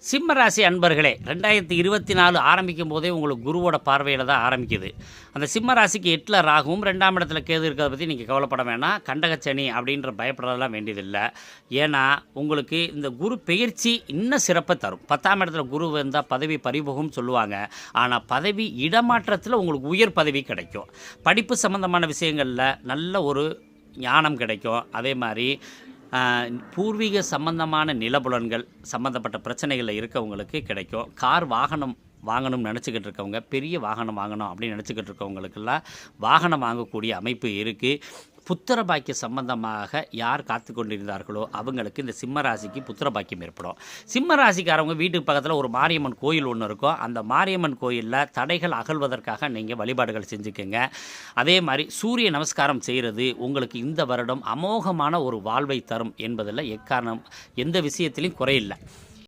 சிம்ம ராசி அன்பர்களே, 2024 ஆரம்பிக்கும் போதே உங்களுக்கு குருவோட பார்வையில் தான் ஆரம்பிக்குது. அந்த சிம்ம ராசிக்கு 8ல் ராகுவும் 2ஆம் இடத்துல கேது இருக்கிறத பற்றி நீங்கள் கவலைப்பட வேணாம். கண்டகச்சனி அப்படின்ற பயப்படுறதெல்லாம் வேண்டியதில்லை. ஏன்னா உங்களுக்கு இந்த குரு பெயர்ச்சி இன்னும் சிறப்பை தரும். 10ஆம் இடத்துல குரு வந்தால் பதவி பறிபோகும் சொல்லுவாங்க. ஆனால் பதவி இடமாற்றத்தில் உங்களுக்கு உயர் பதவி கிடைக்கும். படிப்பு சம்மந்தமான விஷயங்களில் நல்ல ஒரு ஞானம் கிடைக்கும். அதே மாதிரி பூர்வீக சம்பந்தமான நிலபுலன்கள் சம்மந்தப்பட்ட பிரச்சனைகளில் இருக்கவங்களுக்கு கிடைக்கும். கார் வாகனம் வாங்கணும்னு நினச்சிக்கிட்டு இருக்கவங்க, பெரிய வாகனம் வாங்கணும் அப்படின்னு நினச்சிக்கிட்டு இருக்கவங்களுக்கெல்லாம் வாகனம் வாங்கக்கூடிய அமைப்பு இருக்குது. புத்திர பாக்கிய சம்பந்தமாக யார் காத்து கொண்டிருந்தார்களோ அவங்களுக்கு இந்த சிம்ம ராசிக்கு புத்திர பாக்கியம் ஏற்படும். சிம்ம ராசிக்காரவங்க வீட்டுக்கு பக்கத்தில் ஒரு மாரியம்மன் கோயில் ஒன்று இருக்கும். அந்த மாரியம்மன் கோயிலில் தடைகள் அகழ்வதற்காக நீங்கள் வழிபாடுகள் செஞ்சுக்கோங்க. அதே மாதிரி சூரிய நமஸ்காரம் செய்கிறது உங்களுக்கு இந்த வருடம் அமோகமான ஒரு வாழ்வை தரும் என்பதில் எக்காரணம் எந்த விஷயத்திலையும் குறையில்லை.